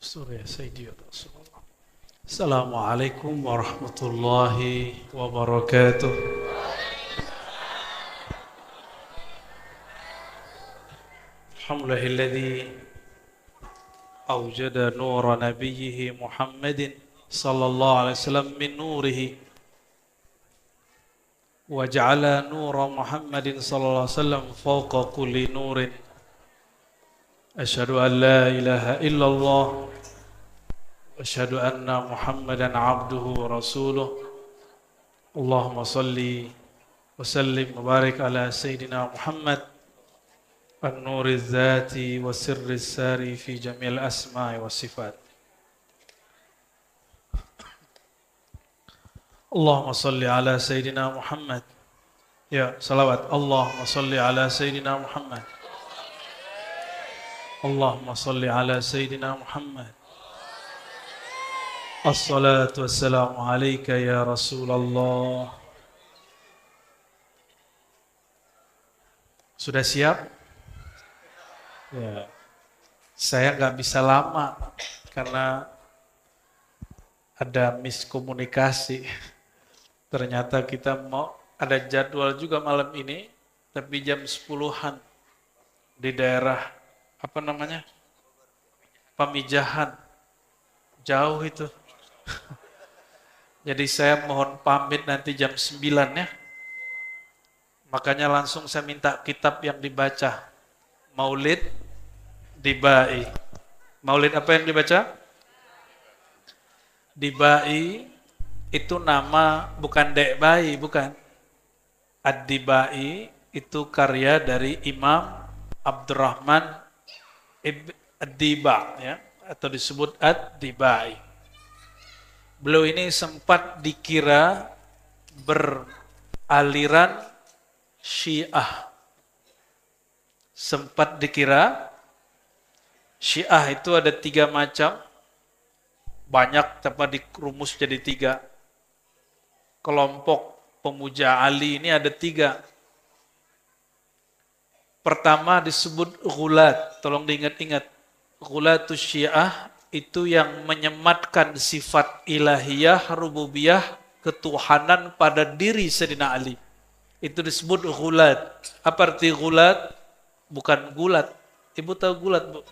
Surya Sayyidi Rasulullah. Assalamualaikum warahmatullahi wabarakatuh. Alhamdulillahilladzi awjada nura nabiyhi Muhammadin sallallahu alaihi wasallam min nurihi wa ja'ala nura Muhammadin sallallahu alaihi wasallam fawqa kulli nurin. Asyhadu an la ilaha illallah أشهد أن محمدا عبده ورسوله اللهم صل وسلم وبارك على سيدنا محمد النور الذاتي والسر الساري في جميع الأسماء والصفات اللهم صل على سيدنا محمد يا صلوات اللهم صل على سيدنا محمد اللهم صل على سيدنا محمد Assalatu wassalamu alaika ya Rasulullah. Sudah siap? Ya. Saya nggak bisa lama karena ada miskomunikasi. Ternyata kita mau ada jadwal juga malam ini, tapi jam 10-an di daerah apa namanya? Pamijahan. Jauh itu. Jadi saya mohon pamit nanti jam 9 ya. Makanya langsung saya minta kitab yang dibaca. Maulid Dibai. Maulid apa yang dibaca? Dibai itu nama bukan Dek Bai, bukan. Ad-Dibai itu karya dari Imam Abdurrahman Ad-Diba ya, atau disebut Ad-Dibai. Beliau ini sempat dikira beraliran Syiah. Sempat dikira Syiah itu ada 3 macam. Banyak tapi dirumus jadi 3. Kelompok pemuja Ali ini ada 3. Pertama disebut Ghulat. Tolong diingat-ingat. Ghulatus Syiah itu yang menyematkan sifat ilahiyah, rububiyah, ketuhanan pada diri Sayyidina Ali. Itu disebut ghulat. Apa arti ghulat? Bukan gulat. Ibu tahu gulat, Bu?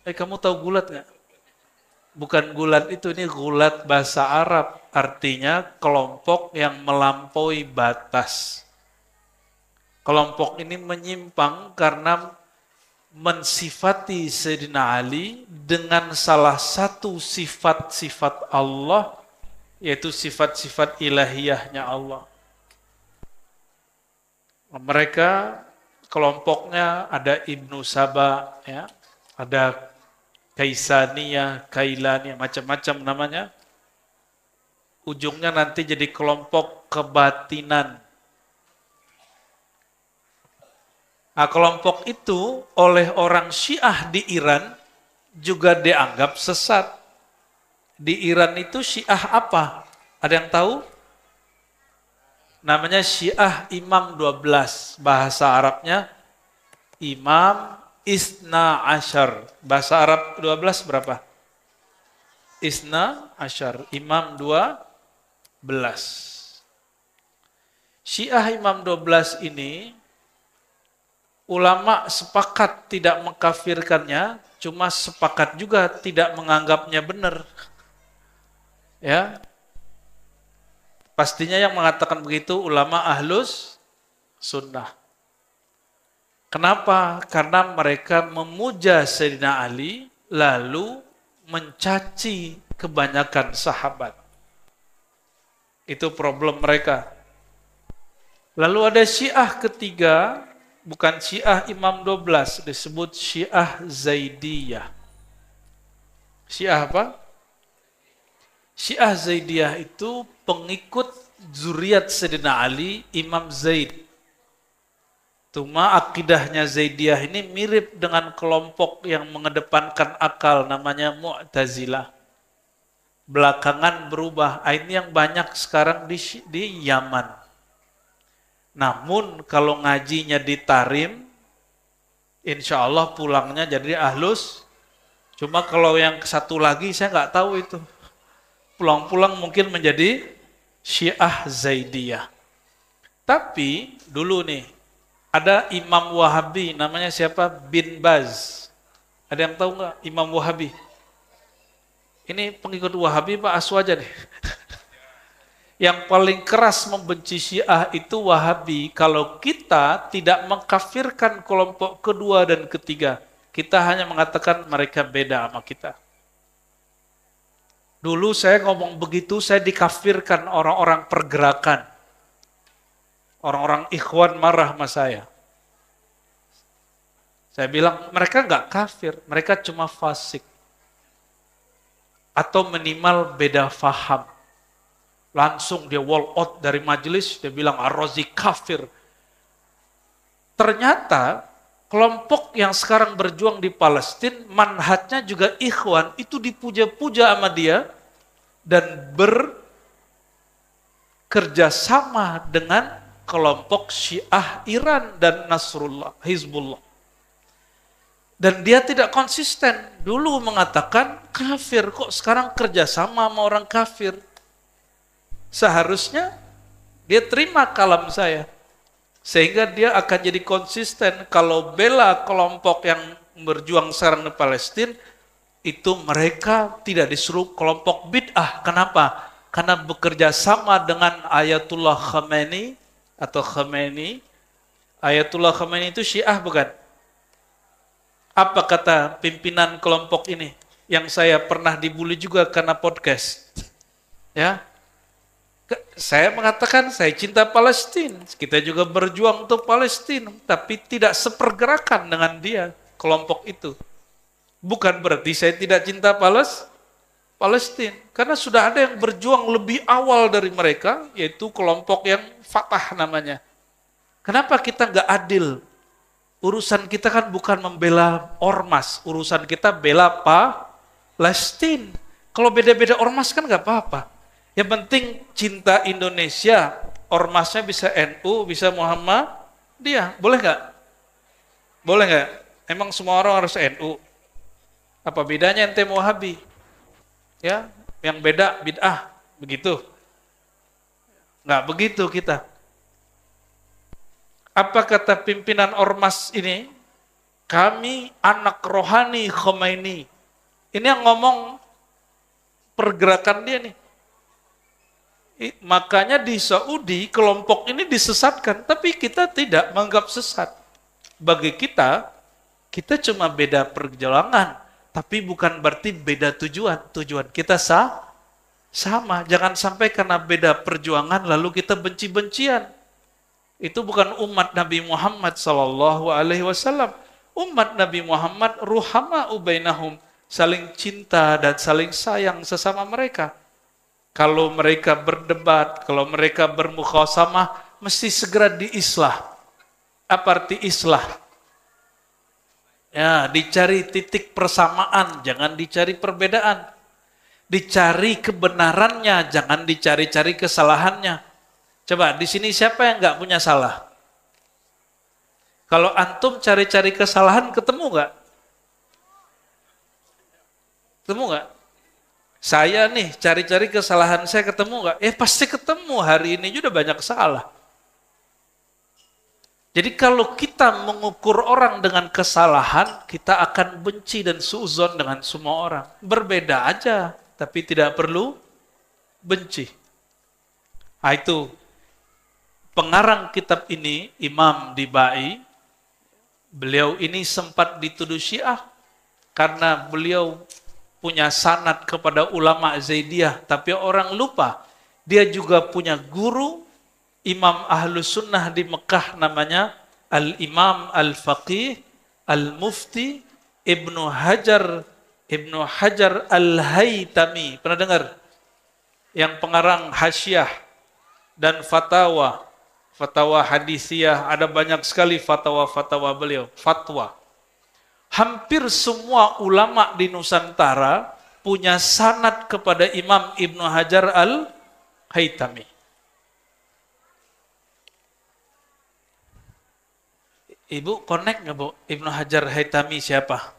Kamu tahu gulat nggak? Bukan gulat itu, ini ghulat bahasa Arab. Artinya kelompok yang melampaui batas. Kelompok ini menyimpang karena mensifati Sayyidina Ali dengan salah satu sifat-sifat Allah, yaitu sifat-sifat ilahiyahnya Allah. Mereka kelompoknya ada Ibnu Saba, ya, ada Kaisaniyah, Kailaniyah, macam-macam namanya. Ujungnya nanti jadi kelompok kebatinan. Nah, kelompok itu oleh orang Syiah di Iran juga dianggap sesat. Di Iran itu Syiah apa? Ada yang tahu? Namanya Syiah Imam 12. Bahasa Arabnya Imam Isna Ashar. Bahasa Arab 12 berapa? Isna Ashar. Imam 12. Syiah Imam 12 ini ulama sepakat tidak mengkafirkannya, cuma sepakat juga tidak menganggapnya benar. Ya. Pastinya yang mengatakan begitu ulama Ahlus Sunnah. Kenapa? Karena mereka memuja Sayyidina Ali lalu mencaci kebanyakan sahabat. Itu problem mereka. Lalu ada Syiah ketiga, bukan Syiah Imam 12, disebut Syiah Zaidiyah. Syiah apa? Syiah Zaidiyah itu pengikut zuriat Sayyidina Ali, Imam Zaid. Cuma akidahnya Zaidiyah ini mirip dengan kelompok yang mengedepankan akal, namanya Mu'tazilah. Belakangan berubah. Ini yang banyak sekarang di Yaman. Namun kalau ngajinya di Tarim, insya Allah pulangnya jadi Ahlus Cuma kalau yang satu lagi saya nggak tahu itu. Pulang-pulang mungkin menjadi Syiah Zaidiyah. Tapi dulu nih, ada Imam Wahabi, namanya siapa? Bin Baz. Ada yang tahu nggak Imam Wahabi? Ini pengikut Wahabi Pak Aswaja nih. Yang paling keras membenci Syiah itu Wahabi. Kalau kita tidak mengkafirkan kelompok kedua dan ketiga, kita hanya mengatakan mereka beda sama kita. Dulu saya ngomong begitu, saya dikafirkan orang-orang pergerakan. Orang-orang ikhwan marah sama saya. Saya bilang, mereka nggak kafir, mereka cuma fasik. Atau minimal beda faham. Langsung dia wall out dari majelis, dia bilang Ar-Razi kafir. Ternyata kelompok yang sekarang berjuang di Palestina, manhajnya juga ikhwan, itu dipuja-puja sama dia, dan bekerja sama dengan kelompok Syiah Iran dan Nasrullah, Hizbullah. Dan dia tidak konsisten. Dulu mengatakan kafir, kok sekarang kerjasama sama orang kafir. Seharusnya dia terima kalam saya. Sehingga dia akan jadi konsisten. Kalau bela kelompok yang berjuang sekarang di Palestina, itu mereka tidak disuruh kelompok bid'ah. Kenapa? Karena bekerja sama dengan Ayatullah Khamenei atau Khamenei. Ayatullah Khamenei itu Syiah bukan? Apa kata pimpinan kelompok ini? Yang saya pernah dibully juga karena podcast. Ya, saya mengatakan saya cinta Palestina. Kita juga berjuang untuk Palestina, tapi tidak sepergerakan dengan dia, kelompok itu. Bukan berarti saya tidak cinta Palestina, karena sudah ada yang berjuang lebih awal dari mereka, yaitu kelompok yang Fatah namanya. Kenapa kita nggak adil? Urusan kita kan bukan membela ormas, urusan kita bela Palestina. Kalau beda-beda ormas kan nggak apa-apa. Yang penting cinta Indonesia, ormasnya bisa NU, bisa Muhammadiyah. Boleh nggak? Boleh nggak? Emang semua orang harus NU? Apa bedanya ente Wahabi? Ya, yang beda bid'ah, begitu? Nggak begitu kita. Apa kata pimpinan ormas ini? Kami anak rohani Khomeini. Ini yang ngomong pergerakan dia nih. Makanya di Saudi kelompok ini disesatkan, tapi kita tidak menganggap sesat. Bagi kita, kita cuma beda perjalanan, tapi bukan berarti beda tujuan. Tujuan kita sama. Jangan sampai karena beda perjuangan lalu kita benci-bencian. Itu bukan umat Nabi Muhammad SAW. Umat Nabi Muhammad ruhama ubainahum, saling cinta dan saling sayang sesama mereka. Kalau mereka berdebat, kalau mereka bermukhasamah, mesti segera diislah. Apa arti islah? Ya, dicari titik persamaan, jangan dicari perbedaan. Dicari kebenarannya, jangan dicari-cari kesalahannya. Coba, di sini siapa yang nggak punya salah? Kalau antum cari-cari kesalahan, ketemu nggak? Ketemu nggak? Saya nih cari-cari kesalahan saya ketemu nggak? Pasti ketemu, hari ini juga banyak salah. Jadi kalau kita mengukur orang dengan kesalahan, kita akan benci dan suuzon dengan semua orang. Berbeda aja, tapi tidak perlu benci. Nah itu, pengarang kitab ini, Imam Dibai, beliau ini sempat dituduh Syiah karena beliau punya sanad kepada ulama Zaidiyah, tapi orang lupa dia juga punya guru Imam Ahlus Sunnah di Mekah, namanya Al-Imam Al-Faqih Al-Mufti Ibnu Hajar Al-Haytami. Pernah dengar? Yang pengarang Hasyiah dan Fatwa hadisiyah, ada banyak sekali fatwa beliau, fatwa. Hampir semua ulama di Nusantara punya sanad kepada Imam Ibnu Hajar Al-Haytami. Ibu connect nggak Bu? Ibnu Hajar Haytami siapa?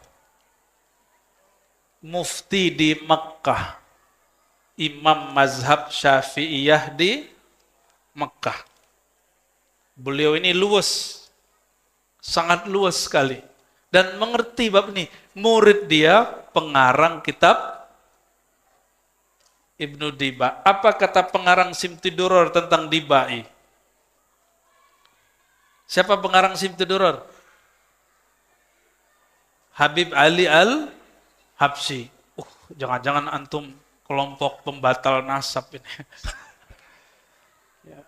mufti di Mekkah, imam mazhab Syafi'iyah di Mekkah. Beliau ini luwes, sangat luwes sekali. Dan mengerti bab ini. Murid dia pengarang kitab Ibnu Diba. Apa kata pengarang Simtiduror tentang Dibai? Siapa pengarang Simtiduror? Habib Ali Al-Habsyi. Jangan-jangan antum kelompok pembatal nasab ini. Ya.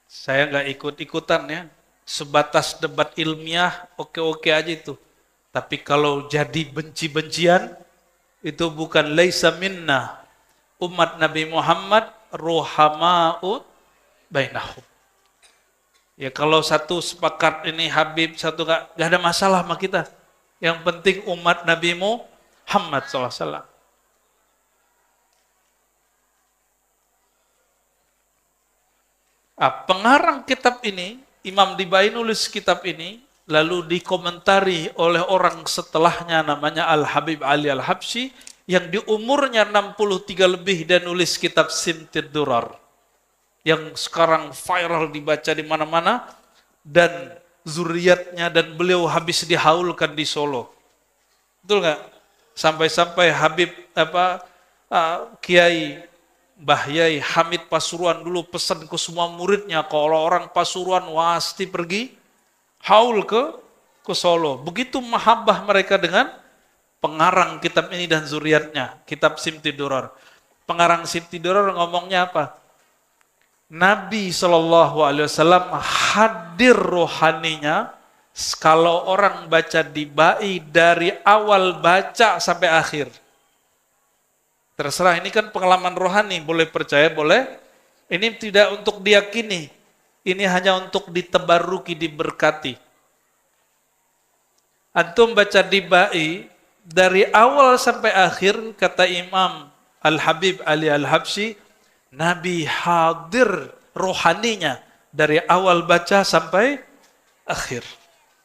Saya nggak ikut-ikutan ya. Sebatas debat ilmiah, oke-oke aja itu. Tapi kalau jadi benci-bencian, itu bukan laisa minna. Umat Nabi Muhammad ruhama'u bainahum. Ya kalau satu sepakat ini Habib, satu nggak ada masalah sama kita. Yang penting umat Nabi Muhammad SAW. Pengarang kitab ini, Imam Dibai nulis kitab ini, lalu dikomentari oleh orang setelahnya namanya Al-Habib Ali Al-Habsyi, yang di umurnya 63 lebih dan nulis kitab Simtid Durar, yang sekarang viral dibaca di mana-mana, dan zuriatnya dan beliau habis dihaulkan di Solo. Betul nggak? Sampai-sampai Habib Kiai Mbah Yai Hamid Pasuruan dulu pesan ke semua muridnya, kalau orang Pasuruan pasti pergi haul ke Solo. Begitu mahabbah mereka dengan pengarang kitab ini dan zuriatnya, kitab Simtidurar. Pengarang Simtidurar ngomongnya apa? Nabi SAW hadir rohaninya kalau orang baca Dibai dari awal baca sampai akhir. Terserah, ini kan pengalaman rohani, boleh percaya, boleh. Ini tidak untuk diyakini, ini hanya untuk ditebaruki, diberkati. Antum baca Dibai dari awal sampai akhir, kata Imam Al-Habib Ali Al-Habsyi, Nabi hadir rohaninya dari awal baca sampai akhir.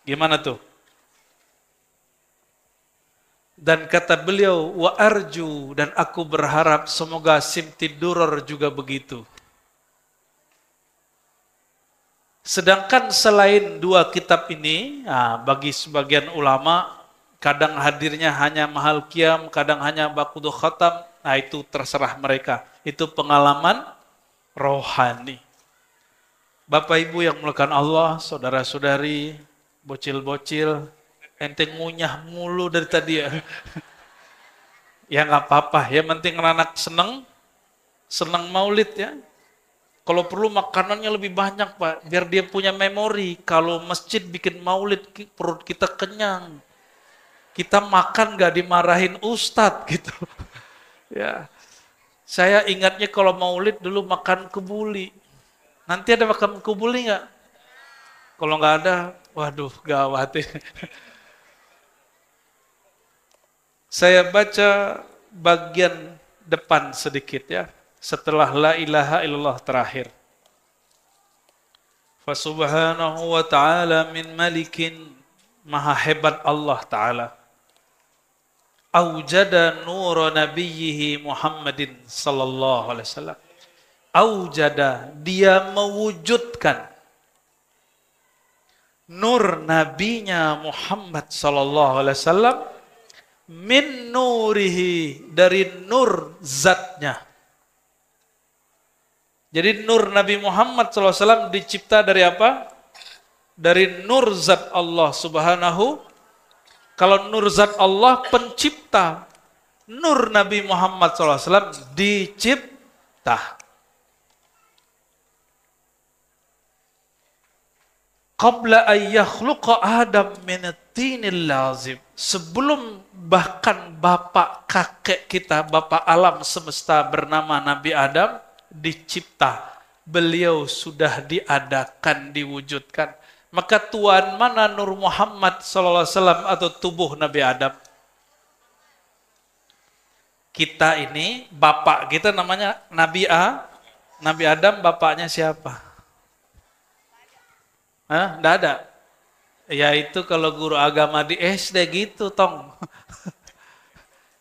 Gimana tuh? Dan kata beliau, wa arju, dan aku berharap semoga Simtidurar juga begitu. Sedangkan selain dua kitab ini, bagi sebagian ulama, kadang hadirnya hanya mahal qiyam, kadang hanya bakudu khatam, itu terserah mereka. Itu pengalaman rohani. Bapak Ibu yang mulakan Allah, saudara-saudari, bocil-bocil, ente ngunyah mulu dari tadi ya. Ya nggak apa-apa, ya penting anak senang maulid ya. Kalau perlu makanannya lebih banyak Pak, biar dia punya memori. Kalau masjid bikin maulid, perut kita kenyang. Kita makan nggak dimarahin ustadz gitu. Ya, saya ingatnya kalau maulid dulu makan kebuli. Nanti ada makan kebuli nggak? Kalau nggak ada, waduh gawat ya. Saya baca bagian depan sedikit ya, setelah la ilaha illallah terakhir. Fasubhanahu wa ta'ala min malikin, maha hebat Allah Ta'ala. Aujada nur nabiyhi Muhammadin sallallahu alaihi wasallam. Aujada, dia mewujudkan nur nabinya Muhammad sallallahu alaihi wasallam, min nurihi, dari nur zatnya. Jadi nur Nabi Muhammad SAW dicipta dari apa? Dari nur zat Allah Subhanahu. Kalau nur zat Allah pencipta, nur Nabi Muhammad SAW dicipta. Qabla ayyakhluqa Adam min tinil lazim. Sebelum bahkan bapak kakek kita, bapak alam semesta bernama Nabi Adam dicipta, beliau sudah diadakan, diwujudkan. Maka tuan mana Nur Muhammad SAW atau tubuh Nabi Adam? Kita ini, bapak kita namanya Nabi Nabi Adam, bapaknya siapa? Nggak ada. Ya itu kalau guru agama di SD gitu, tong.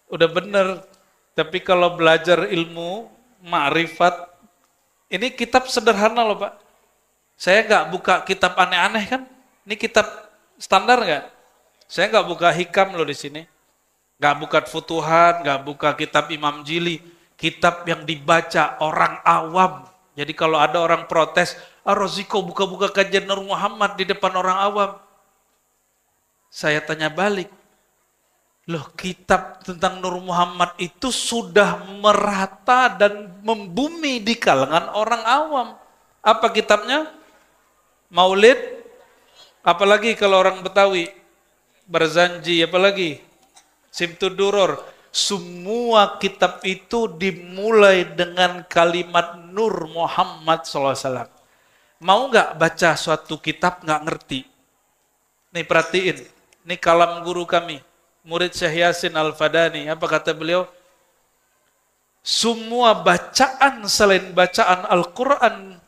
udah bener. Tapi kalau belajar ilmu, ma'rifat, ini kitab sederhana loh Pak. Saya nggak buka kitab aneh-aneh kan? Ini kitab standar nggak? Saya nggak buka hikam loh di sini. Nggak buka Futuhat, nggak buka kitab Imam Jili. Kitab yang dibaca orang awam. Jadi kalau ada orang protes, Roziko buka-buka kajian Nur Muhammad di depan orang awam. Saya tanya balik. Loh, kitab tentang Nur Muhammad itu sudah merata dan membumi di kalangan orang awam. Apa kitabnya? Maulid. Apalagi kalau orang Betawi. Barzanji, apalagi? Simtud Duror. Semua kitab itu dimulai dengan kalimat Nur Muhammad SAW. Mau nggak baca suatu kitab nggak ngerti? Nih perhatiin. Ini kalam guru kami. Murid Syekh Yasin Al-Fadani, apa kata beliau? Semua bacaan selain bacaan Al-Quran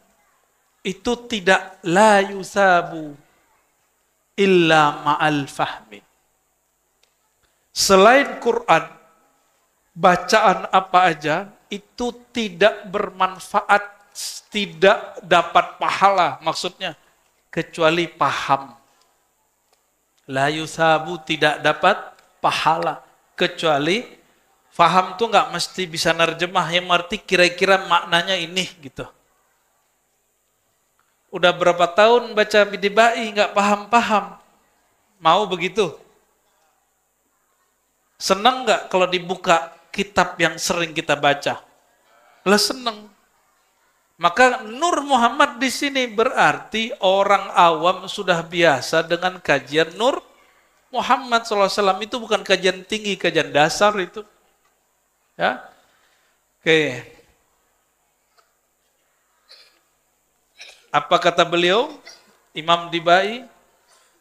itu tidak la yusabu illa ma'al fahmi. Selain Quran, bacaan apa aja itu tidak bermanfaat, tidak dapat pahala, maksudnya kecuali paham. La yusabu tidak dapat pahala kecuali faham tuh nggak mesti bisa nerjemah, yang arti kira-kira maknanya ini gitu. Udah berapa tahun baca Bid'ai nggak paham-paham, mau begitu? Senang nggak kalau dibuka kitab yang sering kita baca? Lah senang. Maka Nur Muhammad di sini berarti orang awam sudah biasa dengan kajian Nur Muhammad SAW. Itu bukan kajian tinggi, kajian dasar itu. Ya, oke. Apa kata beliau? Imam Dibai,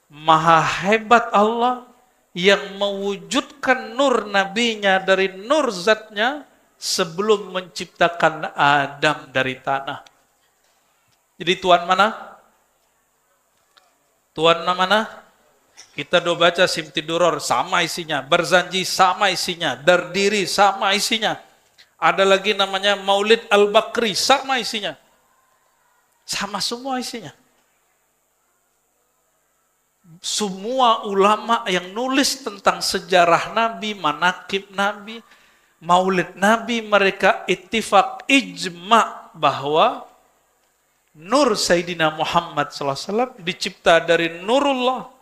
maha hebat Allah yang mewujudkan nur nabinya dari nur zatnya sebelum menciptakan Adam dari tanah. Jadi Tuhan mana? Tuhan mana? Kita udah baca Simtud Duror, sama isinya. Barzanji, sama isinya. Dardiri, sama isinya. Ada lagi namanya Maulid Al-Bakri, sama isinya. Sama semua isinya. Semua ulama yang nulis tentang sejarah Nabi, manakib Nabi, Maulid Nabi, mereka ittifaq ijma' bahwa Nur Sayyidina Muhammad SAW dicipta dari Nurullah.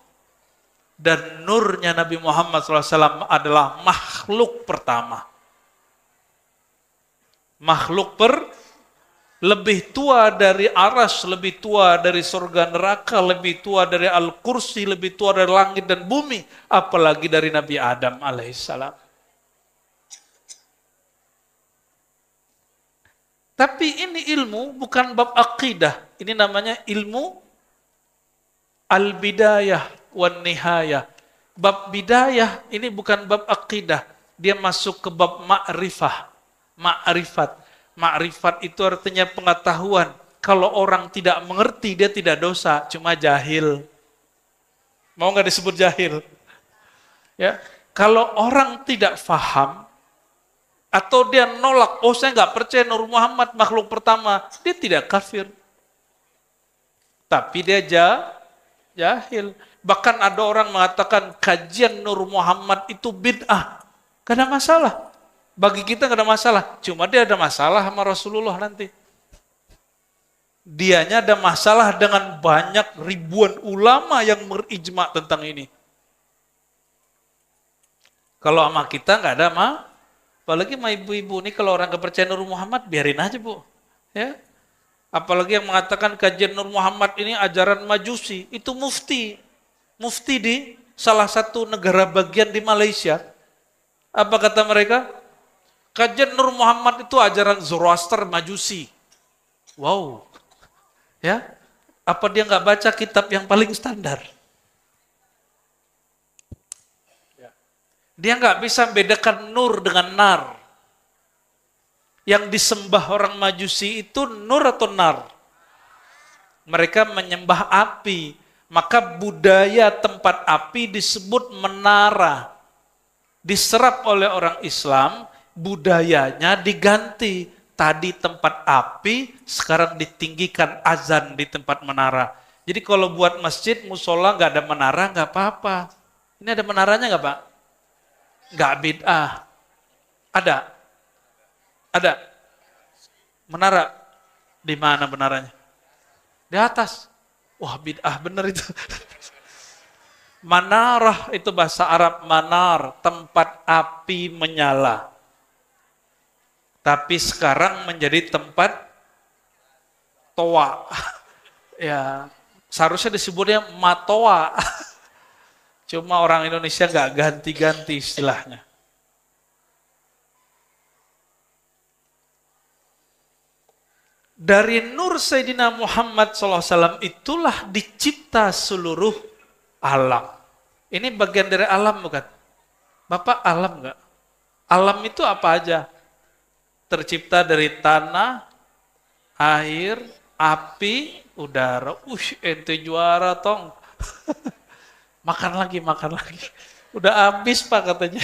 Dan nurnya Nabi Muhammad SAW adalah makhluk pertama. Makhluk lebih tua dari aras, lebih tua dari surga neraka, lebih tua dari Al-Kursi, lebih tua dari langit dan bumi, apalagi dari Nabi Adam alaihissalam. Tapi ini ilmu bukan bab akidah, ini namanya ilmu al-bidayah wan nihayah. Bab bidayah ini bukan bab akidah, dia masuk ke bab ma'rifah, ma'rifat. Ma'rifat itu artinya pengetahuan. Kalau orang tidak mengerti, dia tidak dosa, cuma jahil. Mau nggak disebut jahil? Ya, kalau orang tidak faham atau dia nolak, oh saya nggak percaya Nur Muhammad makhluk pertama, dia tidak kafir. Tapi dia jahil. Bahkan ada orang mengatakan kajian Nur Muhammad itu bid'ah. Gak ada masalah. Bagi kita gak ada masalah. Cuma dia ada masalah sama Rasulullah nanti. Dianya ada masalah dengan banyak ribuan ulama yang berijma tentang ini. Kalau sama kita gak ada apalagi sama ibu-ibu ini, kalau orang kepercayaan Nur Muhammad biarin aja Bu. Ya. Apalagi yang mengatakan kajian Nur Muhammad ini ajaran Majusi, itu mufti di salah satu negara bagian di Malaysia. Apa kata mereka? Kajian Nur Muhammad itu ajaran Zoroaster Majusi. Wow. Ya. Apa dia nggak baca kitab yang paling standar? Dia nggak bisa bedakan nur dengan nar. Yang disembah orang Majusi itu nur atau nar? Mereka menyembah api. Maka budaya tempat api disebut menara. Diserap oleh orang Islam, budayanya diganti. Tadi tempat api, sekarang ditinggikan azan di tempat menara. Jadi kalau buat masjid, musola nggak ada menara, nggak apa-apa. Ini ada menaranya nggak Pak? Nggak bid'ah. Ada? Ada? Menara? Di mana menaranya? Di atas. Wah bid'ah bener itu. Manarah itu bahasa Arab, manar, tempat api menyala. Tapi sekarang menjadi tempat toa. Ya, seharusnya disebutnya matoa. Cuma orang Indonesia nggak ganti-ganti istilahnya. Dari nur Sayyidina Muhammad SAW itulah dicipta seluruh alam. Ini bagian dari alam bukan? Bapak alam nggak? Alam itu apa aja? Tercipta dari tanah, air, api, udara. Ente juara tong. Makan lagi. Udah habis Pak katanya.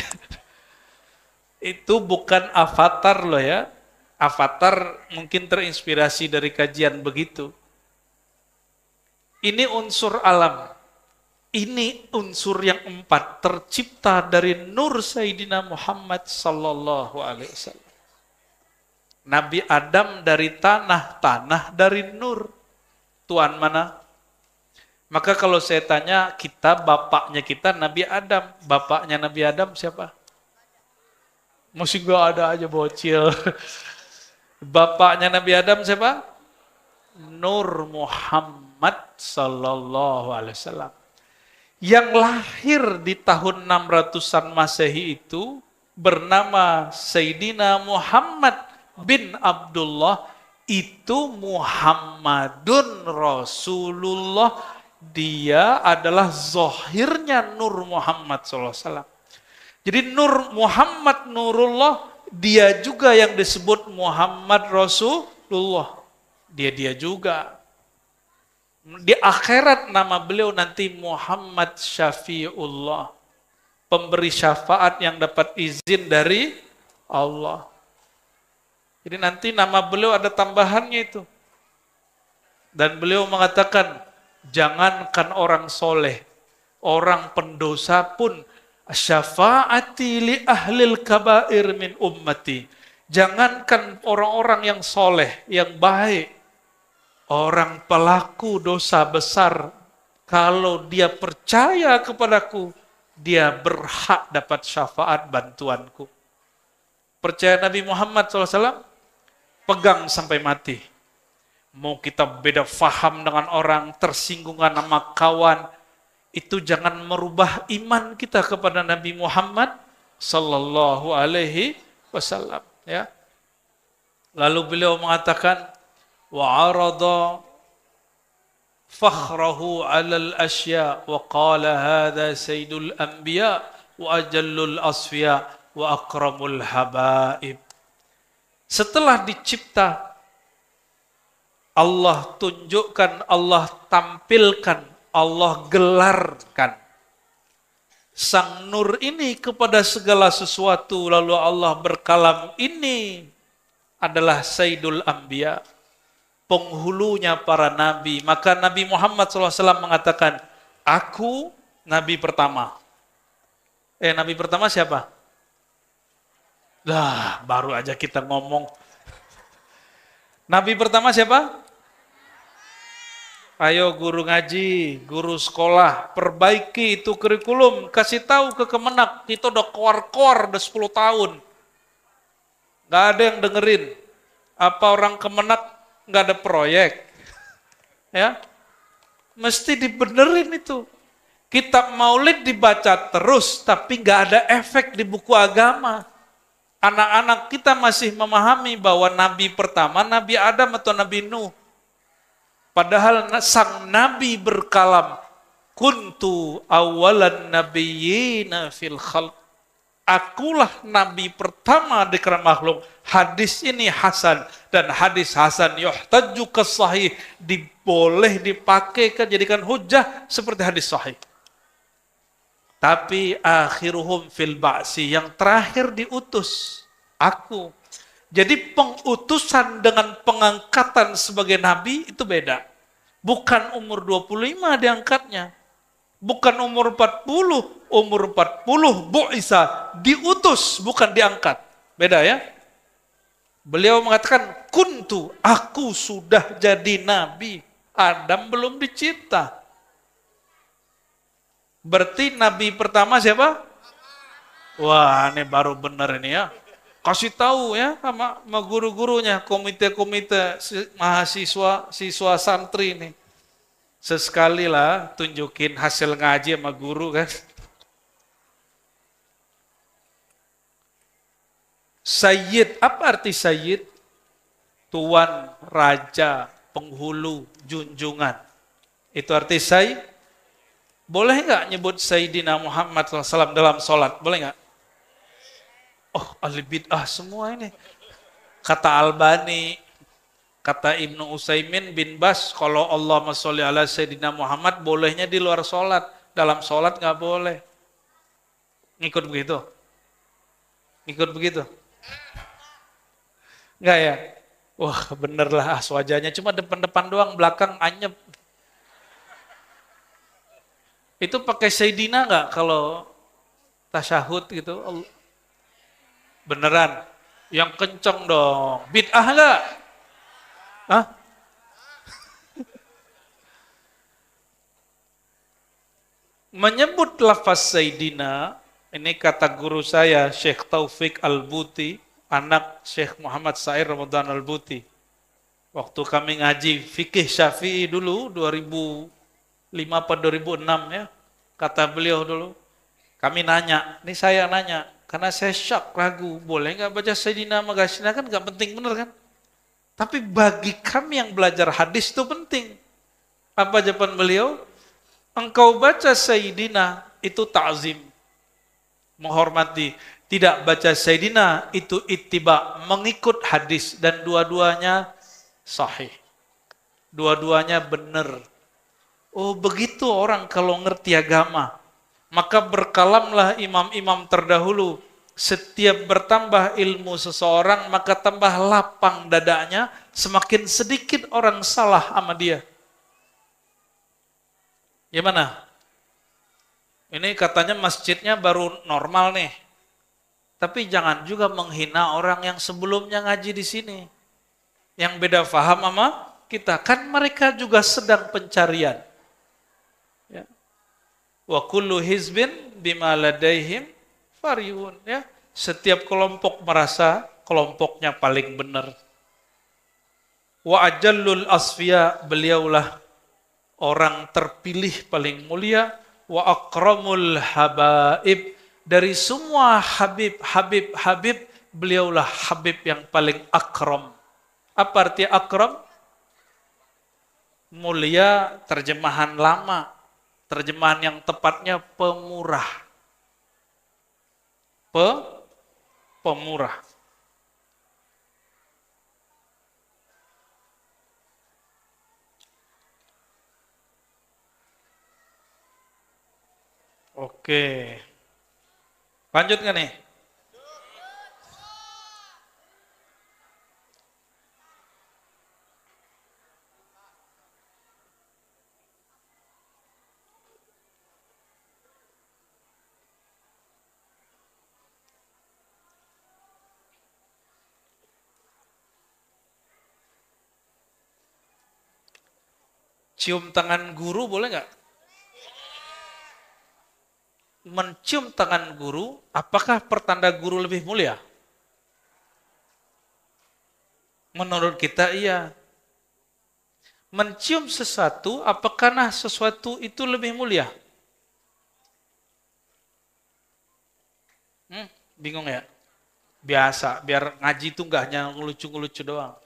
Itu bukan avatar loh ya. Avatar mungkin terinspirasi dari kajian begitu. Ini unsur alam. Ini unsur yang 4 tercipta dari nur Sayyidina Muhammad sallallahu alaihi wasallam. Nabi Adam dari tanah dari nur. Tuan mana? Maka kalau saya tanya kita, bapaknya kita Nabi Adam. Bapaknya Nabi Adam siapa? Masih gak ada aja bocil. Bapaknya Nabi Adam siapa? Nur Muhammad sallallahu alaihi wasallam. Yang lahir di tahun 600-an Masehi itu bernama Sayyidina Muhammad bin Abdullah, itu Muhammadun Rasulullah. Dia adalah zahirnya Nur Muhammad SAW. Jadi Nur Muhammad Nurullah, dia juga yang disebut Muhammad Rasulullah. Dia juga. Di akhirat nama beliau nanti Muhammad Syafi'ullah. Pemberi syafaat yang dapat izin dari Allah. Jadi nanti nama beliau ada tambahannya itu. Dan beliau mengatakan, jangankan orang soleh, orang pendosa pun, syafaati li ahlil kabair min ummati. Jangankan orang-orang yang soleh, yang baik, orang pelaku dosa besar, kalau dia percaya kepadaku, dia berhak dapat syafaat bantuanku. Percaya Nabi Muhammad SAW? Pegang sampai mati. Mau kita beda faham dengan orang, tersinggungan sama kawan, itu jangan merubah iman kita kepada Nabi Muhammad sallallahu alaihi wasallam, ya. Lalu beliau mengatakan wa arada fakhrahu 'alal asya wa qala hadza sayyidul anbiya wa ajallul asfiya wa akramul habaib. Setelah dicipta, Allah tunjukkan, Allah tampilkan, Allah gelarkan sang nur ini kepada segala sesuatu. Lalu Allah berkalam, ini adalah Sayyidul Anbiya, penghulunya para nabi. Maka Nabi Muhammad SAW mengatakan, aku nabi pertama. Nabi pertama siapa? Lah, baru aja kita ngomong. Nabi pertama siapa? Ayo guru ngaji, guru sekolah, perbaiki itu kurikulum, kasih tahu ke Kemenak, kita udah keluar-keluar udah 10 tahun. Gak ada yang dengerin. Apa orang Kemenak gak ada proyek? Ya, mesti dibenerin itu. Kitab Maulid dibaca terus, tapi gak ada efek di buku agama. Anak-anak kita masih memahami bahwa Nabi pertama, Nabi Adam atau Nabi Nuh. Padahal sang Nabi berkalam, kuntu awalan nabiyyina fil khalq. Akulah Nabi pertama di kalangan makhluk. Hadis ini hasan, dan hadis hasan yuhtaju ke sahih, boleh dipakai jadikan hujah seperti hadis sahih. Tapi akhiruhum fil ba'si, yang terakhir diutus, aku. Jadi pengutusan dengan pengangkatan sebagai nabi itu beda. Bukan umur 25 diangkatnya. Bukan umur 40, umur 40 bu'isa, diutus, bukan diangkat. Beda ya? Beliau mengatakan, kuntu, aku sudah jadi nabi. Adam belum dicipta. Berarti nabi pertama siapa? Wah, ini baru benar ini ya. Kasih tahu ya sama guru-gurunya, komite-komite mahasiswa, siswa santri ini. Sesekali lah tunjukin hasil ngaji sama guru kan. Sayyid, apa arti sayyid? Tuan, raja, penghulu, junjungan. Itu arti sayyid. Boleh nggak nyebut Sayyidina Muhammad SAW dalam sholat? Boleh nggak? Oh, ahli bid'ah semua ini. Kata Albani, kata Ibnu Utsaimin bin Bas, kalau Allahumma sholli ala Sayyidina Muhammad, bolehnya di luar sholat. Dalam sholat nggak boleh. Ngikut begitu? Ngikut begitu? Nggak ya? Wah, bener lah wajahnya. Cuma depan-depan doang, belakang anyep. Itu pakai Sayyidina nggak kalau tasyahud gitu? Beneran? Yang kenceng dong. Bid'ah nggak? Hah? Menyebut lafaz Sayyidina, ini kata guru saya, Syekh Taufik Al-Buti, anak Syekh Muhammad Sair Ramadan Al-Buti. Waktu kami ngaji fikih Syafi'i dulu, 2005 atau 2006 ya, kata beliau dulu, kami nanya, ini saya nanya, karena saya shock, ragu, boleh nggak baca Sayyidina Magasina, kan nggak penting bener kan? Tapi bagi kami yang belajar hadis itu penting. Apa jawaban beliau? Engkau baca Sayyidina itu ta'zim, menghormati. Tidak baca Sayyidina itu ittiba, mengikut hadis, dan dua-duanya sahih. Dua-duanya benar. Oh, begitu orang kalau ngerti agama. Maka berkalamlah imam-imam terdahulu. Setiap bertambah ilmu seseorang, maka tambah lapang dadanya, semakin sedikit orang salah sama dia. Gimana? Ini katanya masjidnya baru normal nih. Tapi jangan juga menghina orang yang sebelumnya ngaji di sini. Yang beda faham sama kita. Kan mereka juga sedang pencarian. Ya. Wa kullu hizbin bima ladaihim farihun. Ya. Setiap kelompok merasa kelompoknya paling benar. Wa ajallul asfiya, beliaulah orang terpilih paling mulia. Wa akramul habaib, dari semua habib, beliaulah habib yang paling akram. Apa arti akram? Mulia, terjemahan lama. Terjemahan yang tepatnya pemurah. Pemurah. Oke. Lanjut nggak nih? Cium tangan guru boleh nggak? Mencium tangan guru, apakah pertanda guru lebih mulia? Menurut kita iya. Mencium sesuatu, apakah sesuatu itu lebih mulia? Bingung ya? Biasa, biar ngaji itu nggak hanya ngelucu-ngelucu doang.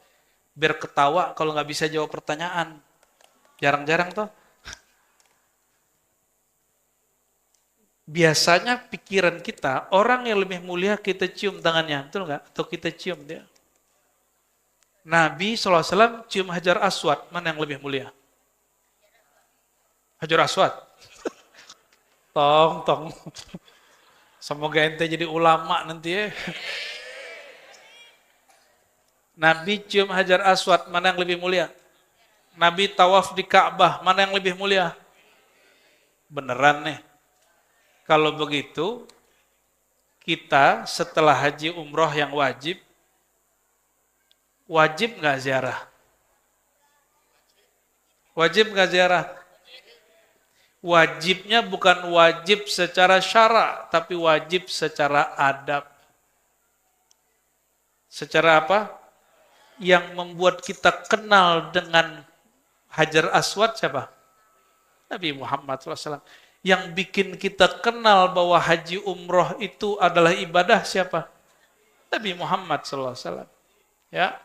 Biar ketawa kalau nggak bisa jawab pertanyaan. Jarang-jarang toh. Biasanya pikiran kita, orang yang lebih mulia kita cium tangannya, betul nggak? Atau kita cium dia. Nabi SAW cium Hajar Aswad, mana yang lebih mulia? Hajar Aswad. Tong. Semoga ente jadi ulama nanti ya. Nabi cium Hajar Aswad, mana yang lebih mulia? Nabi tawaf di Ka'bah, mana yang lebih mulia? Beneran nih. Kalau begitu, kita setelah haji umroh yang wajib nggak ziarah? Wajib nggak ziarah? Wajibnya bukan wajib secara syara, tapi wajib secara adab. Secara apa? Yang membuat kita kenal dengan Hajar Aswad siapa? Nabi Muhammad SAW. Yang bikin kita kenal bahwa haji umroh itu adalah ibadah siapa? Nabi Muhammad SAW. Ya.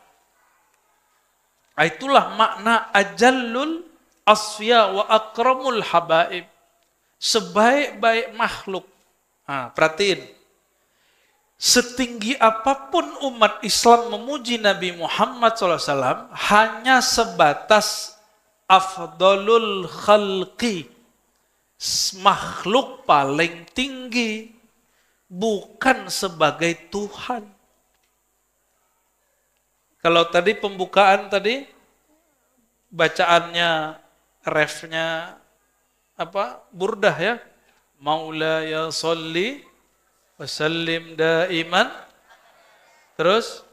Itulah makna ajallul asfiya wa akramul habaib. Sebaik-baik makhluk. Nah, perhatiin. Setinggi apapun umat Islam memuji Nabi Muhammad SAW, hanya sebatas afdalul khalqi, makhluk paling tinggi, bukan sebagai Tuhan. Kalau tadi pembukaan tadi, bacaannya, refnya, burdah ya, Maulaya sholli wasallim daiman, terus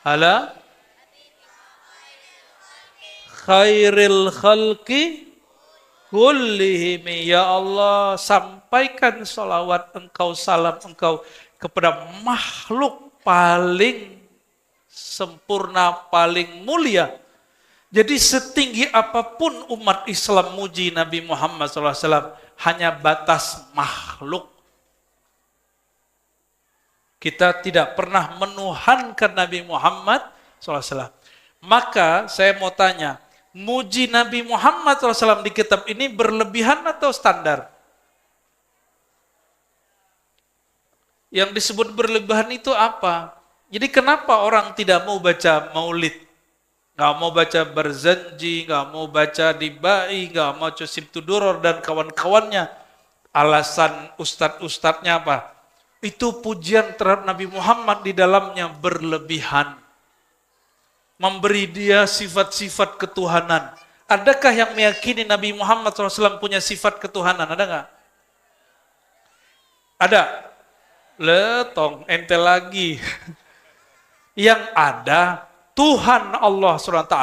ala khairil khalqi kullihim. Ya Allah, sampaikan salawat engkau, salam engkau kepada makhluk paling sempurna, paling mulia. Jadi setinggi apapun umat Islam muji Nabi Muhammad SAW, hanya batas makhluk. Kita tidak pernah menuhankan Nabi Muhammad SAW. Maka saya mau tanya, muji Nabi Muhammad SAW di kitab ini berlebihan atau standar? Yang disebut berlebihan itu apa? Jadi kenapa orang tidak mau baca maulid? Nggak mau baca Barzanji, nggak mau baca Dibai, nggak mau Cusibtuduror dan kawan-kawannya. Alasan ustadz-ustadznya apa? Itu pujian terhadap Nabi Muhammad di dalamnya berlebihan. Memberi dia sifat-sifat ketuhanan. Adakah yang meyakini Nabi Muhammad SAW punya sifat ketuhanan? Ada nggak? Ada. Letong, ente lagi. Yang ada, Tuhan Allah SWT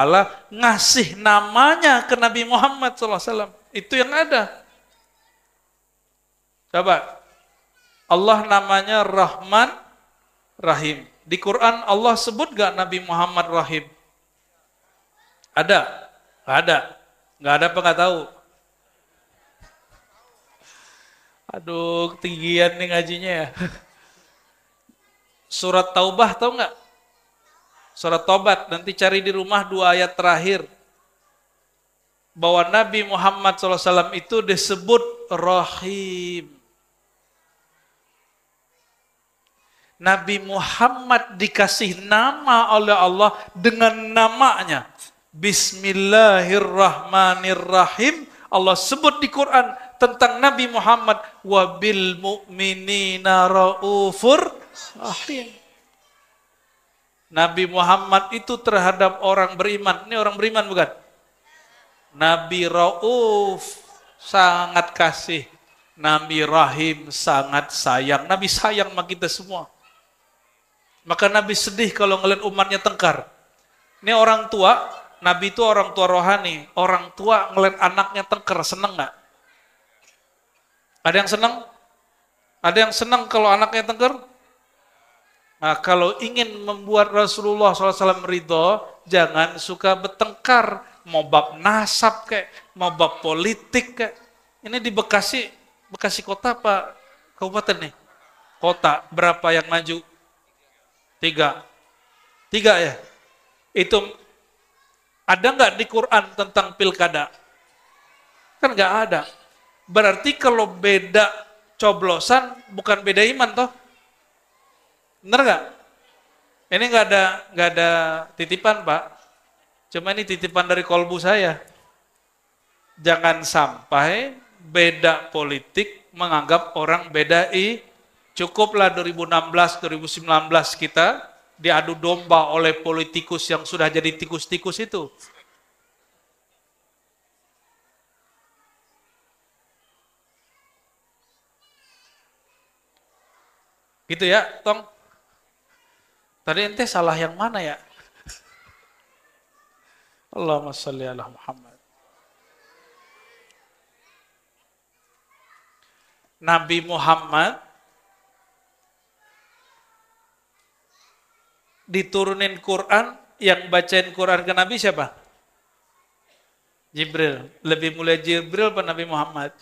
ngasih namanya ke Nabi Muhammad SAW. Itu yang ada. Coba. Allah namanya Rahman, Rahim. Di Quran Allah sebut gak Nabi Muhammad Rahim? Ada? Gak ada. Gak ada apa gak tahu? Aduh, ketinggian nih ngajinya ya. Surat Taubah tahu gak? Surat Taubat, nanti cari di rumah 2 ayat terakhir. Bahwa Nabi Muhammad SAW itu disebut Rahim. Nabi Muhammad dikasih nama oleh Allah dengan namanya. Bismillahirrahmanirrahim. Allah sebut di Quran tentang Nabi Muhammad. Wabil mu'minina raufur rahim. Nabi Muhammad itu terhadap orang beriman. Ini orang beriman bukan? Nabi Rauf, sangat kasih. Nabi Rahim, sangat sayang. Nabi sayang sama kita semua. Maka Nabi sedih kalau ngeliat umatnya tengkar. Ini orang tua, Nabi itu orang tua rohani. Orang tua ngeliat anaknya tengkar, seneng gak? Ada yang seneng? Ada yang seneng kalau anaknya tengkar? Nah, kalau ingin membuat Rasulullah SAW ridho, jangan suka bertengkar. Mau bab nasab kayak, mau bab politik kayak. Ini di Bekasi kota apa kabupaten nih? Kota, berapa yang maju? 3 ya? Itu ada nggak di Quran tentang pilkada? Kan nggak ada. Berarti kalau beda coblosan bukan beda iman toh? Bener nggak? Ini nggak ada titipan Pak. Cuma ini titipan dari kolbu saya. Jangan sampai beda politik, menganggap orang beda cukuplah 2016, 2019 kita diadu domba oleh politikus yang sudah jadi tikus-tikus itu. Gitu ya, Tong. Tadi ente salah yang mana ya? Allahumma sholli ala Muhammad. Nabi Muhammad diturunin Quran, yang bacain Quran ke Nabi siapa? Jibril. Lebih mulia Jibril apa Nabi Muhammad?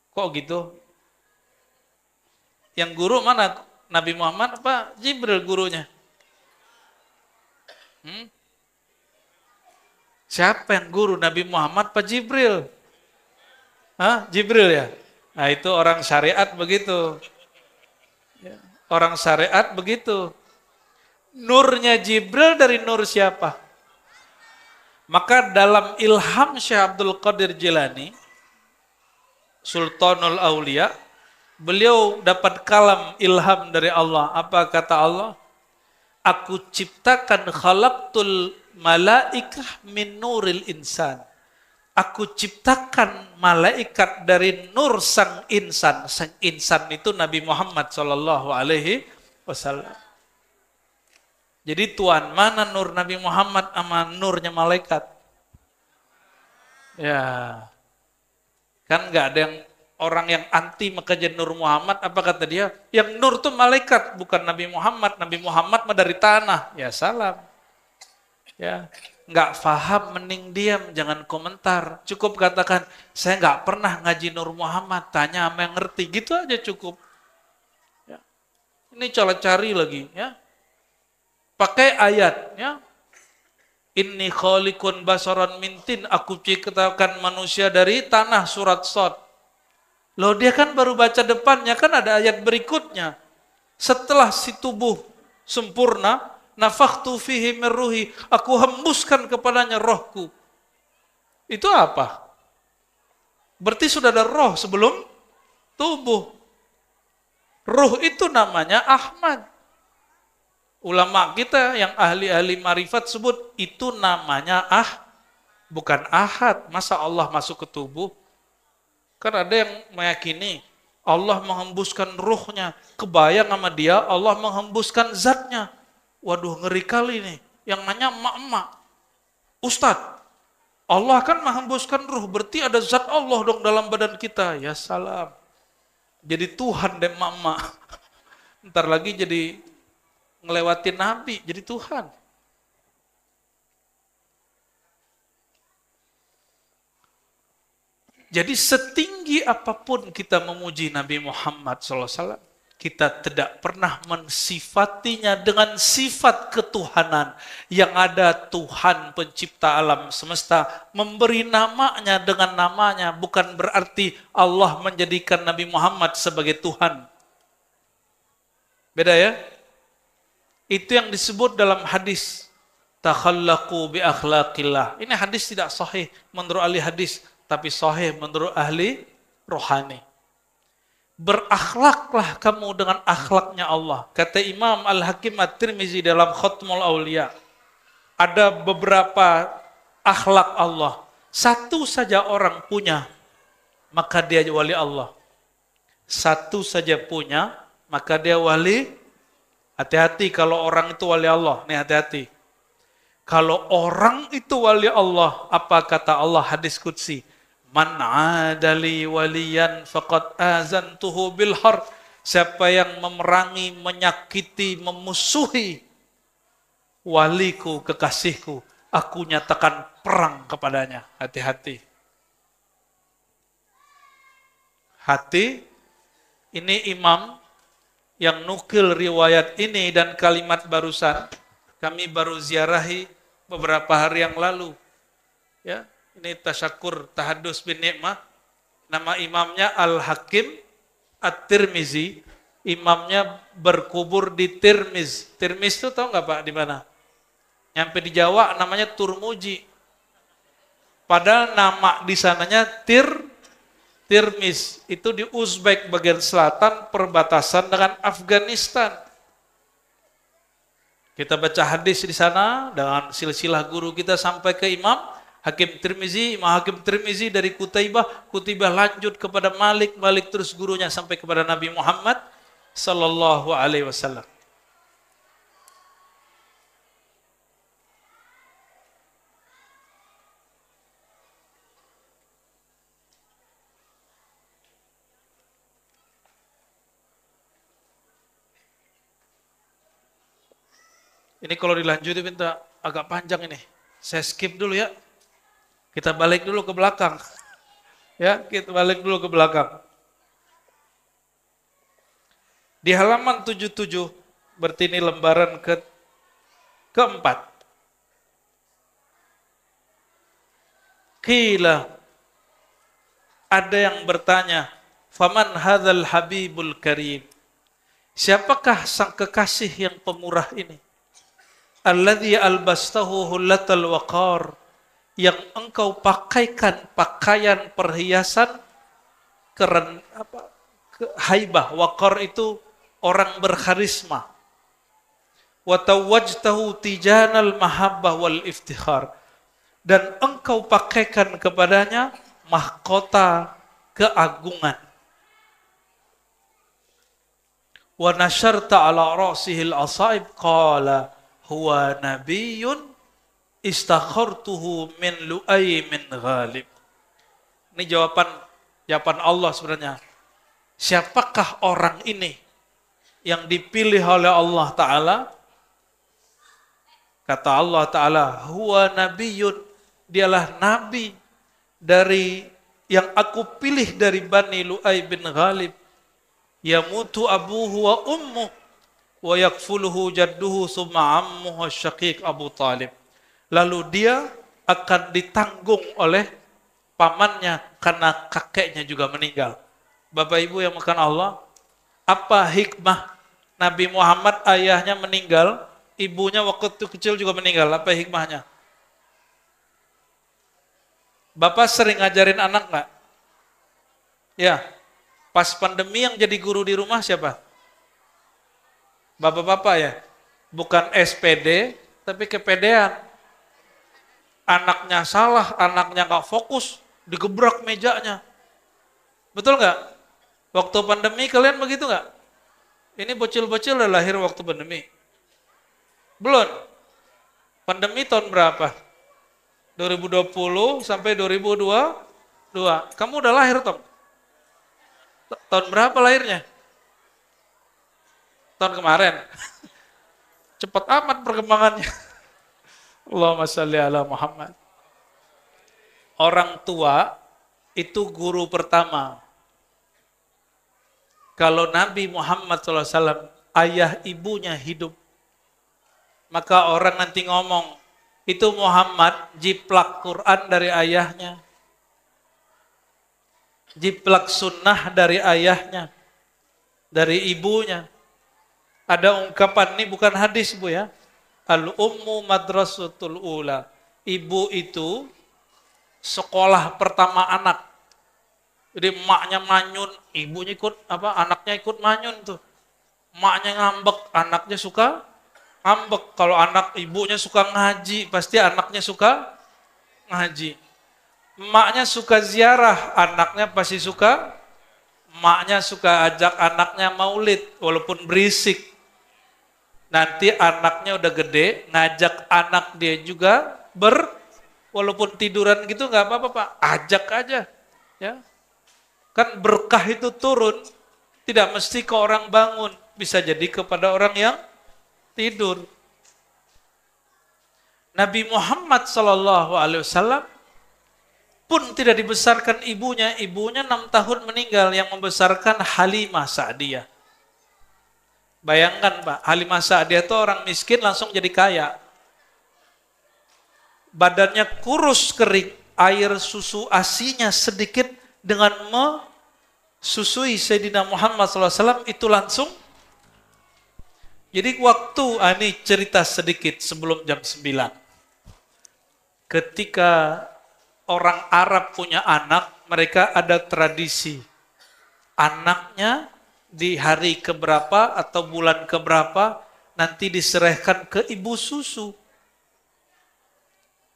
Kok gitu? Yang guru mana? Nabi Muhammad apa Jibril gurunya? Siapa yang guru? Nabi Muhammad apa Jibril? Hah? Jibril ya? Nah itu orang syariat begitu. Orang syariat begitu. Nurnya Jibril dari nur siapa? Maka dalam ilham Syekh Abdul Qadir Jilani, Sultanul Aulia, beliau dapat kalam ilham dari Allah. Apa kata Allah? Aku ciptakan khalaqtul malaikah min nuril insan. Aku ciptakan malaikat dari nur sang insan. Sang insan itu Nabi Muhammad Sallallahu Alaihi Wasallam. Jadi tuan mana nur Nabi Muhammad sama nurnya malaikat? Ya, kan nggak ada yang orang yang anti mengkaji Nur Muhammad, apa kata dia? Yang nur tuh malaikat, bukan Nabi Muhammad. Nabi Muhammad mah dari tanah. Ya salam. Ya, nggak faham mending diam, jangan komentar. Cukup katakan, saya nggak pernah ngaji Nur Muhammad, tanya sama yang ngerti. Gitu aja cukup. Ya. Ini cari lagi. Ya. Pakai ayat. Ya. Inni khaliqun basaran mintin, aku ciptakan manusia dari tanah, surat Shad. Loh dia kan baru baca depannya, kan ada ayat berikutnya. Setelah si tubuh sempurna, nafakhtu fihi min ruhi, aku hembuskan kepadanya rohku. Itu apa? Berarti sudah ada roh sebelum tubuh. Ruh itu namanya Ahmad. Ulama kita yang ahli-ahli marifat sebut itu namanya bukan Ahad. Masa Allah masuk ke tubuh? Kan ada yang meyakini Allah menghembuskan ruhnya. Kebayang sama dia Allah menghembuskan zatnya. Waduh ngeri kali nih. Yang nanya emak-emak. Ustadz, Allah kan menghembuskan ruh. Berarti ada zat Allah dong dalam badan kita. Ya salam. Jadi Tuhan deh emak-emak. Ntar lagi jadi ngelewatin Nabi. Jadi Tuhan. Jadi setinggi apapun kita memuji Nabi Muhammad SAW, kita tidak pernah mensifatinya dengan sifat ketuhanan. Yang ada Tuhan pencipta alam semesta, memberi namanya dengan namanya, bukan berarti Allah menjadikan Nabi Muhammad sebagai Tuhan. Beda ya? Itu yang disebut dalam hadis, takhallaqu bi akhlaqillah. Ini hadis tidak sahih menurut ahli hadis, tapi sahih menurut ahli rohani. Berakhlaklah kamu dengan akhlaknya Allah. Kata Imam Al-Hakim At-Tirmizi dalam Khatmul Aulia, ada beberapa akhlak Allah. Satu saja orang punya, maka dia wali Allah. Satu saja punya, maka dia wali. Hati-hati kalau orang itu wali Allah. Nih hati-hati. Kalau orang itu wali Allah, apa kata Allah hadis qudsi? Man adali waliyan faqad azantuhu bil harb. Siapa yang memerangi, menyakiti, memusuhi waliku, kekasihku, aku nyatakan perang kepadanya. Hati-hati. Hati, ini imam yang nukil riwayat ini dan kalimat barusan, kami baru ziarahi beberapa hari yang lalu. Ya, ini tasyakur tahadus bin ni'mah. Nama imamnya Al-Hakim At-Tirmizi. Imamnya berkubur di Tirmiz. Tirmiz itu tahu nggak Pak di mana? Nyampe di Jawa namanya Turmuji. Padahal nama di sananya Tirmiz. Itu di Uzbek bagian selatan, perbatasan dengan Afghanistan. Kita baca hadis di sana dengan silsilah guru kita sampai ke Imam Hakim Tirmizi, Imam Hakim Tirmizi dari Kutaibah, Kutaibah lanjut kepada Malik, Malik terus gurunya sampai kepada Nabi Muhammad sallallahu alaihi wasallam. Ini kalau dilanjutin minta agak panjang ini. Saya skip dulu ya. Kita balik dulu ke belakang. Ya, kita balik dulu ke belakang. Di halaman 77, berarti ini lembaran keempat. Qila, ada yang bertanya, faman hadzal habibul karim? Siapakah sang kekasih yang pemurah ini? Alladzi albastahu hullatal waqar, yang engkau pakaikan pakaian perhiasan haibah. Waqar itu orang berkarisma. Wa tawajtahu tijanal mahabbah wal iftikhar, dan engkau pakaikan kepadanya mahkota keagungan. Wa nasyarta ala ra'sihil asaib, qala huwa nabiyyun istakhartuhu min Lu'ay min Ghalib. Ini jawaban Allah sebenarnya. Siapakah orang ini yang dipilih oleh Allah Ta'ala? Kata Allah Ta'ala, huwa nabiyyun, dialah nabi dari yang aku pilih dari Bani Lu'ay bin Ghalib. Yamutu abuhu wa ummuh wa yakfuluhu jadduhu summa ammuhu syaqiq Abu Talib. Lalu dia akan ditanggung oleh pamannya karena kakeknya juga meninggal. Bapak Ibu yang makan Allah, apa hikmah Nabi Muhammad ayahnya meninggal, ibunya waktu kecil juga meninggal? Apa hikmahnya? Bapak sering ngajarin anak nggak? Ya, pas pandemi yang jadi guru di rumah siapa? Bapak-bapak ya, bukan SPD, tapi kepedean. Anaknya salah, anaknya nggak fokus, digebrak mejanya. Betul nggak? Waktu pandemi kalian begitu nggak? Ini bocil-bocil udah lahir waktu pandemi. Belum. Pandemi tahun berapa? 2020 sampai 2022. Kamu udah lahir, Tom? Tahun berapa lahirnya? Tahun kemarin. Cepat amat perkembangannya. Allahumma shalli ala Muhammad. Orang tua itu guru pertama. Kalau Nabi Muhammad SAW, ayah ibunya hidup, maka orang nanti ngomong, itu Muhammad jiplak Quran dari ayahnya, jiplak sunnah dari ayahnya, dari ibunya. Ada ungkapan, ini bukan hadis Bu ya. Al-ummu madrasatul ula. Ibu itu sekolah pertama anak. Jadi emaknya manyun, ibunya ikut anaknya ikut manyun tuh. Emaknya ngambek, anaknya suka ngambek. Kalau anak ibunya suka ngaji, pasti anaknya suka ngaji. Emaknya suka ziarah, anaknya pasti suka. Emaknya suka ajak anaknya maulid, walaupun berisik. Nanti anaknya udah gede, ngajak anak dia juga walaupun tiduran gitu nggak apa-apa Pak, ajak aja, ya. Kan berkah itu turun, tidak mesti ke orang bangun, bisa jadi kepada orang yang tidur. Nabi Muhammad SAW pun tidak dibesarkan ibunya 6 tahun meninggal, yang membesarkan Halimah Sa'diyah. Bayangkan Pak, Halimah Sa'diyah itu orang miskin langsung jadi kaya. Badannya kurus kering, air susu asinya sedikit, dengan susui Sayyidina Muhammad SAW itu langsung. Jadi waktu, ini cerita sedikit sebelum jam 9. Ketika orang Arab punya anak, mereka ada tradisi. Anaknya di hari keberapa atau bulan keberapa nanti diserahkan ke ibu susu.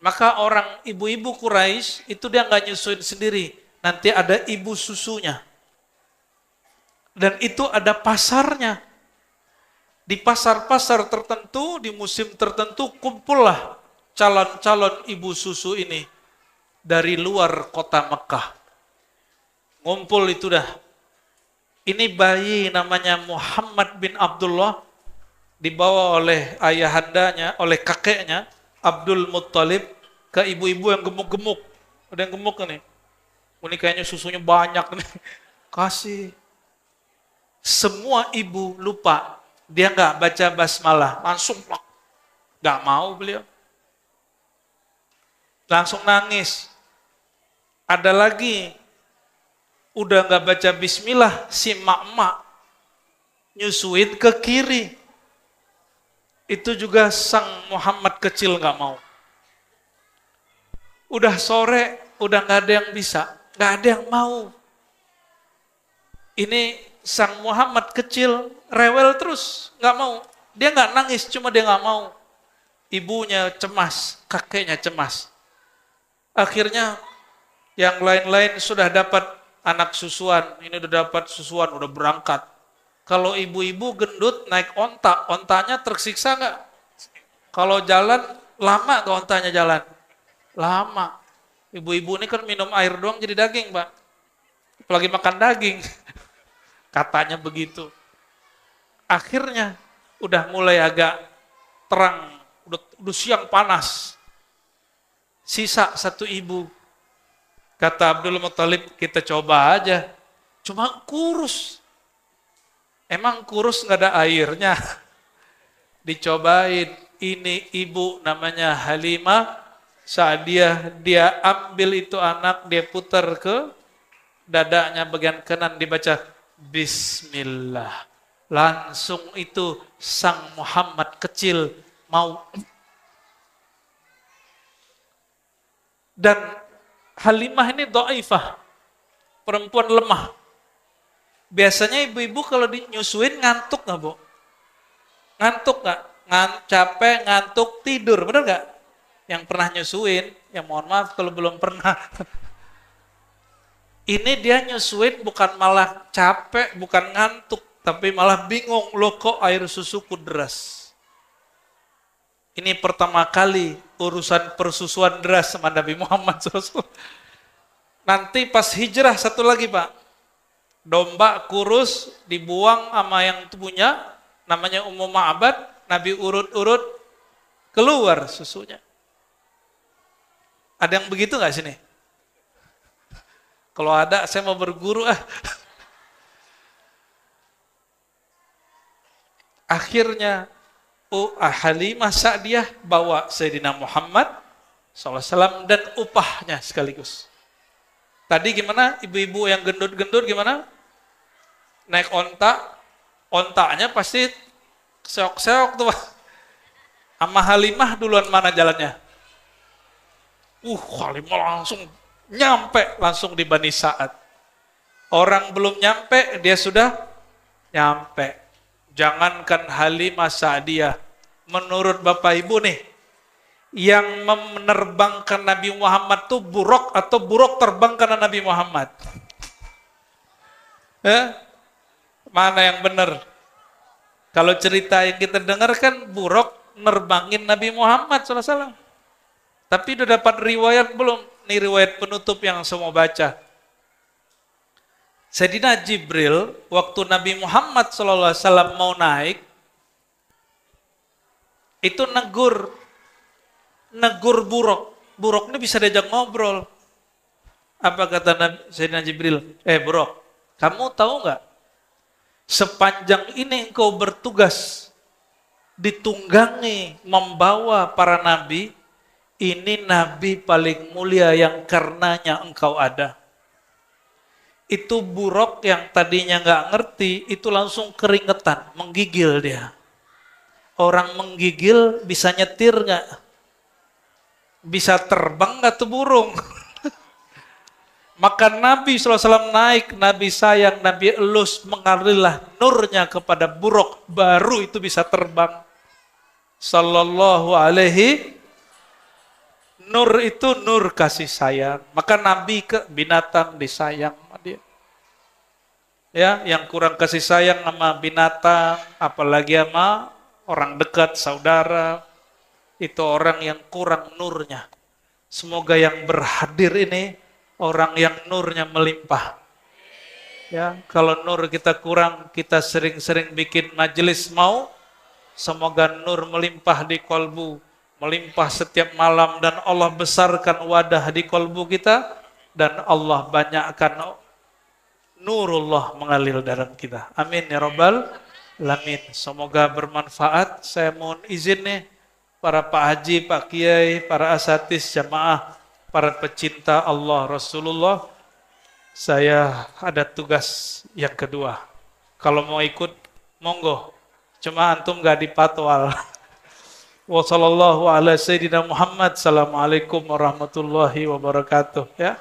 Maka orang ibu-ibu Quraisy itu dia nggak nyusuin sendiri. Nanti ada ibu susunya. Dan itu ada pasarnya. Di pasar-pasar tertentu, di musim tertentu, kumpullah calon-calon ibu susu ini dari luar kota Mekah. Ngumpul itu dah. Ini bayi namanya Muhammad bin Abdullah, dibawa oleh ayahandanya, oleh kakeknya, Abdul Muttalib, ke ibu-ibu yang gemuk-gemuk. Ada yang gemuk nih. Ini kayaknya susunya banyak nih. Kasih. Semua ibu lupa. Dia nggak baca basmalah, langsung nggak mau beliau, langsung nangis. Ada lagi udah nggak baca bismillah, si mak-mak nyusuin ke kiri. Itu juga sang Muhammad kecil nggak mau. Udah sore, udah nggak ada yang bisa, nggak ada yang mau. Ini sang Muhammad kecil rewel terus, nggak mau. Dia nggak nangis, cuma dia nggak mau. Ibunya cemas, kakeknya cemas. Akhirnya yang lain-lain sudah dapat anak susuan, ini udah dapat susuan, udah berangkat. Kalau ibu-ibu gendut naik onta, ontanya tersiksa nggak? Kalau jalan lama nggak ontanya jalan? Lama. Ibu-ibu ini kan minum air doang jadi daging, Pak. Apalagi makan daging. Katanya begitu. Akhirnya udah mulai agak terang, udah siang panas. Sisa satu ibu. Kata Abdul Muttalib, kita coba aja. Cuma kurus. Emang kurus nggak ada airnya? Dicobain. Ini ibu namanya Halimah Sa'diyah. Dia ambil itu anak, dia putar ke dadanya bagian kanan, dibaca Bismillah. Langsung itu sang Muhammad kecil mau. Dan Halimah ini dhaifah, perempuan lemah. Biasanya ibu-ibu kalau dinyusuin ngantuk nggak, Bu? Ngantuk nggak? Capek, ngantuk, tidur, benar nggak? Yang pernah nyusuin, ya mohon maaf kalau belum pernah. Ini dia nyusuin bukan malah capek, bukan ngantuk, tapi malah bingung, loh kok air susuku deras. Ini pertama kali urusan persusuan deras sama Nabi Muhammad SAW. Nanti pas hijrah satu lagi, Pak. Domba kurus dibuang sama yang punya, namanya Ummu Ma'bad, Nabi urut-urut keluar susunya. Ada yang begitu nggak sini? Kalau ada, saya mau berguru Akhirnya Halimah Sa'diyah bawa Sayyidina Muhammad SAW dan upahnya sekaligus. Tadi gimana? Ibu-ibu yang gendut-gendut gimana? Naik onta, ontanya pasti seok-seok tuh. Sama Halimah duluan mana jalannya? Halimah langsung nyampe langsung di Bani Sa'ad. Orang belum nyampe, dia sudah nyampe. Jangankan Halimah Sa'diyah, menurut Bapak Ibu nih, yang menerbangkan Nabi Muhammad tuh buruk atau buruk terbang karena Nabi Muhammad? Mana yang benar? Kalau cerita yang kita dengar kan buruk nerbangin Nabi Muhammad SAW. Tapi udah dapat riwayat belum? Ini riwayat penutup yang semua baca. Sayyidina Jibril, waktu Nabi Muhammad SAW mau naik, itu negur buruk. Buruk ini bisa diajak ngobrol. Apa kata Sayyidina Jibril? Buruk, kamu tahu nggak? Sepanjang ini engkau bertugas ditunggangi membawa para nabi, ini nabi paling mulia yang karenanya engkau ada. Itu buruk yang tadinya nggak ngerti, itu langsung keringetan, menggigil dia. Orang menggigil bisa nyetir nggak? Bisa terbang nggak tuh burung? Maka Nabi SAW naik, Nabi sayang, Nabi elus, mengalirlah nurnya kepada buruk, baru itu bisa terbang. Sallallahu alaihi, nur itu nur kasih sayang. Maka Nabi ke binatang disayang sama dia. Ya, yang kurang kasih sayang sama binatang, apalagi sama orang dekat, saudara, itu orang yang kurang nurnya. Semoga yang berhadir ini orang yang nurnya melimpah. Ya, kalau nur kita kurang, kita sering-sering bikin majelis mau, semoga nur melimpah di kolbu, melimpah setiap malam, dan Allah besarkan wadah di kolbu kita, dan Allah banyakkan nurullah mengalir dalam kita. Amin ya rabbal alamin. Semoga bermanfaat. Saya mohon izin nih, para Pak Haji, Pak Kiai, para asatis, jamaah, para pecinta Allah Rasulullah, saya ada tugas yang kedua. Kalau mau ikut, monggo. Cuma antum gak dipatwal. Wassalamualaikum warahmatullahi wabarakatuh. Ya.